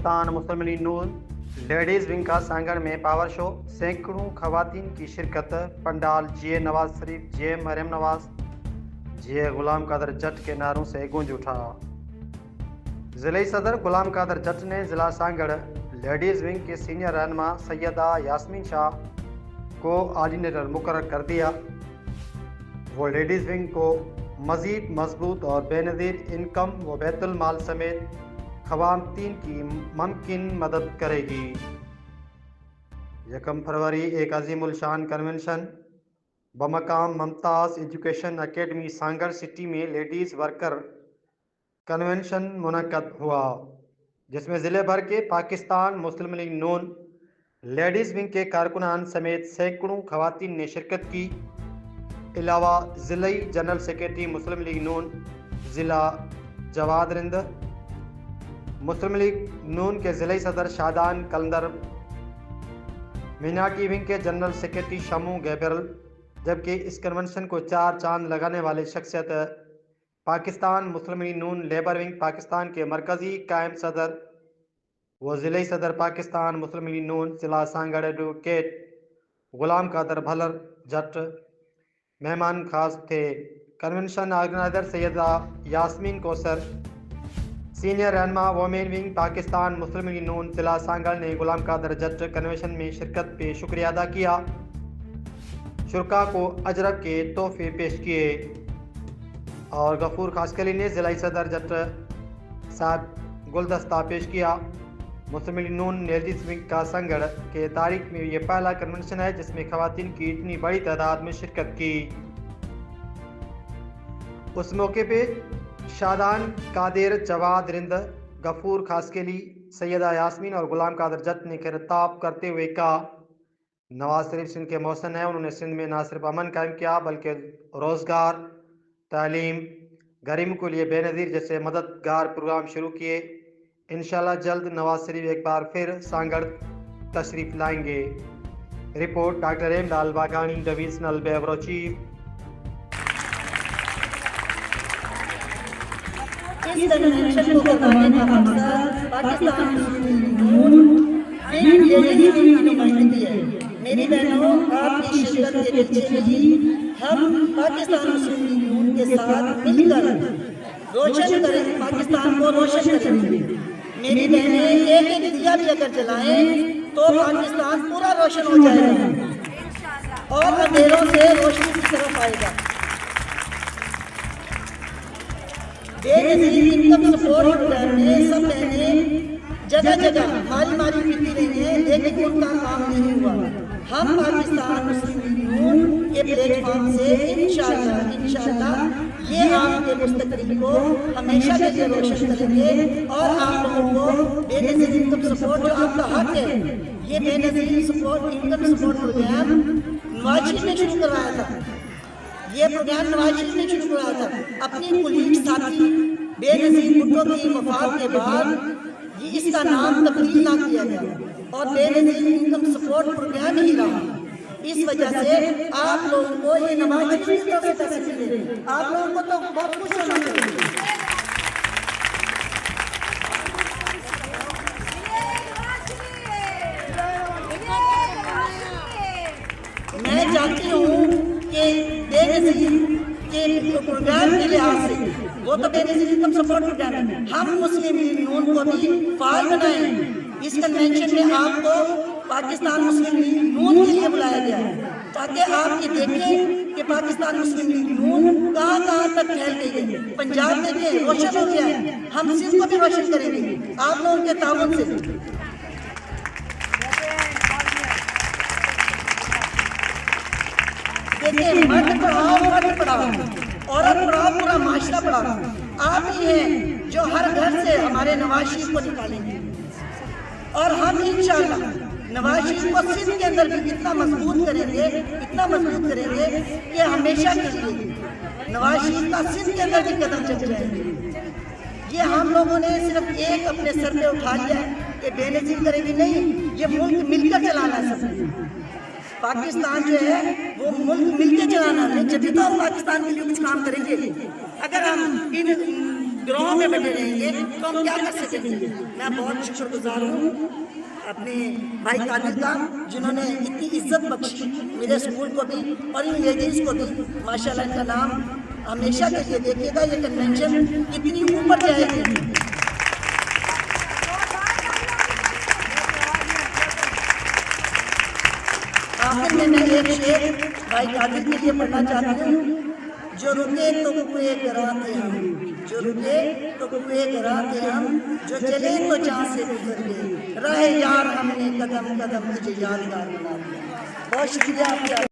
पाकिस्तान मुस्लिम league Noon ladies wing का सांगड़ में power show, सैकड़ों खवातीन की शिरकत। पंडाल जे नवाज शरीफ, जे मरियम नवाज, जे गुलाम कादर जट के नारों से गूंज उठा। ज़िले सदर गुलाम कादर जट ने ज़िला सांगड़ लेडीज़ विंग के सीनियर रहनुमा सैयदा यास्मीन शाह को ऑर्डिनेटर मुकर्रर कर दिया। वो लेडीज़ विंग को मज़ीद मजबूत और बेनज़ीर इनकम व बैतुल माल समेत ख़वातीन की मुमकिन मदद करेगी। 1 फरवरी एक अजीमुल शान कन्वेंशन बमकाम Mumtaz education academy Sanghar city में लेडीज़ वर्कर कन्वेंशन मुनक़द हुआ, जिसमें ज़िले भर के पाकिस्तान मुस्लिम लीग नून लेडीज़ विंग के कारकुनान समेत सैकड़ों खवातीन ने शिरकत की। अलावा ज़िले जनरल सेक्रेटरी मुस्लिम लीग नून ज़िला जवाद रिंद, मुस्लिम लीग नून के ज़िले सदर शादान कलंदर, मिनाटी विंग के जनरल सेक्रेटरी शमू गैबरल, जबकि इस कन्वेंशन को 4 चांद लगाने वाले शख्सियत पाकिस्तान मुस्लिम लीग नून लेबर विंग पाकिस्तान के मरकज़ी कायम सदर व ज़िले सदर पाकिस्तान मुस्लिम लीग नून ज़िला सांगड़ एडवोकेट गुलाम कादर भलर जट मेहमान खास थे। Convention organizer Syeda Yasmeen Kausar, senior रहनुमा वोमेन विंग पाकिस्तान मुस्लिम लीग नून ज़िला सांगड़ ने गुलाम कादर जट कन्वेंशन में शिरकत पे शुक्रिया अदा किया। शुरका को अजरब के तोहफे पेश किए और गफूर खासकली ने ज़िला सदर जट साहब गुलदस्ता पेश किया। मुस्लिम लीग नून लेडीज़ विंग का सांगड़ के तारीख में ये पहला कन्वेंशन है जिसमें खवातीन की इतनी बड़ी तादाद में शिरकत की। उस मौके पे शादान कादिर, जवाद रिंद, गफूर खासकेली, सैयदा यास्मीन और गुलाम कादर जट ने खिताब करते हुए कहा, नवाज शरीफ सिंध के मौसन है। उन्होंने सिंध में ना सिर्फ अमन कायम किया बल्कि रोज़गार, तालीम, गरीबों के लिए बेनज़ीर जैसे मददगार प्रोग्राम शुरू किए। इंशाल्लाह जल्द नवाज शरीफ एक बार फिर सांगड़ तशरीफ़ लाएंगे। Report doctor Amlal Waghani, divisional bureau chief. इस कन्वेंशन को करवाने का मकसद पाकिस्तान मुस्लिम league Noon and ladies wing की नुमाइंदगी है। मेरी बहनों, आपकी शिरकत के पीछे भी हम पाकिस्तान मुस्लिम लीग नून के साथ मिलकर रोशन करें, पाकिस्तान को रोशन करेंगे। मेरी बहनें एक एक दिया भी अगर जलाएं तो पाकिस्तान पूरा रोशन हो जाएगा और अंधेरों से रोशनी की तरफ आएगा। बेनज़ीर इनकम सपोर्ट प्रोग्राम में सब बहनें जगह जगह मारी मारी पीती रही हैं, लेकिन उनका काम नहीं हुआ। हम पाकिस्तान मुस्लिम लीग नून के प्लेटफॉर्म से इंशाअल्लाह ये आपके मुस्तकबिल को हमेशा के लिए रोशन करेंगे और आप लोगों को बेनज़ीर इनकम सपोर्ट जो आपका हक है, ये Benazir income support programme Nawaz Sharif ने शुरू करवाया था। ये प्रोग्राम नवाज शरीफ ने शुरू करवाया था। अपनी कुलीग साथी बेनज़ीर भुट्टो की वफात के बाद ये इसका नाम तब्दील ना किया गया और बेनज़ीर इनकम सपोर्ट प्रोग्राम ही रहा। इस वजह से आप लोगों को ये नवाज शरीफ की तरफ से पैसे मिले, आप लोगों को तो बहुत खुश होना चाहिए। मैं चाहती हूँ कि बेनज़ीर के प्रोग्राम के लिहाज से, वो तो बेनज़ीर इनकम सपोर्ट प्रोग्राम है, हम मुस्लिम लीग नून को भी फाल बनाएं। इस कन्वेंशन में आपको पाकिस्तान मुस्लिम लीग नून के लिए बुलाया गया है ताकि आप ये देखें कि पाकिस्तान मुस्लिम लीग नून कहाँ कहाँ तक फैल गई है। पंजाब देखें रोशन हो गया है, हम सिंध को भी रोशन करेंगे आप लोगों के ताउन से। देखिए, मर्द पढ़ाओ मर्द पढ़ाओ, औरत पढ़ाओ पूरा माशरा पढ़ाओ। आप ही हैं जो हर घर से हमारे नवाज शरीफ को निकालेंगे और हम इंशाअल्लाह नवाज शरीफ को सिंध के अंदर भी इतना मजबूत करेंगे कि हमेशा के लिए नवाज शरीफ का सिंध के अंदर भी कदम चल जाएंगे। ये हम लोगों ने सिर्फ एक अपने सर पे उठा लिया कि बेनज़ीर करेंगे, नहीं, ये मुल्क मिलकर चलाना है सबने। पाकिस्तान जो है वो मुल्क मिलकर चलाना है, जब तो हम पाकिस्तान के लिए कुछ काम करेंगे। अगर हम इन گروہوں میں بیٹھے رہیں گے تو ہم کیا کر سکیں گے؟ میں بہت شکر گزار ہوں اپنے بھائی قادر کا، جنہوں نے اتنی عزت بخشی میرے اسکول کو بھی اور ان لیڈیز کو بھی۔ ماشاءاللہ ان کا نام ہمیشہ کے لیے دیکھیے گا، یہ کنونشن اتنی اوپر جائے گی۔ آخر میں ایک شعر بھائی قادر کے لیے پڑھنا چاہتی ہوں۔ جو رکے تو کوئے گراں تھے ہم، جو رکے تو کوئے گراں تھے ہم، جو چلے تو چاند سے گزر گئے، راہ یار ہم نے قدم قدم تجھے یادگار بنا دیا۔ بہت شکریہ آپ کا۔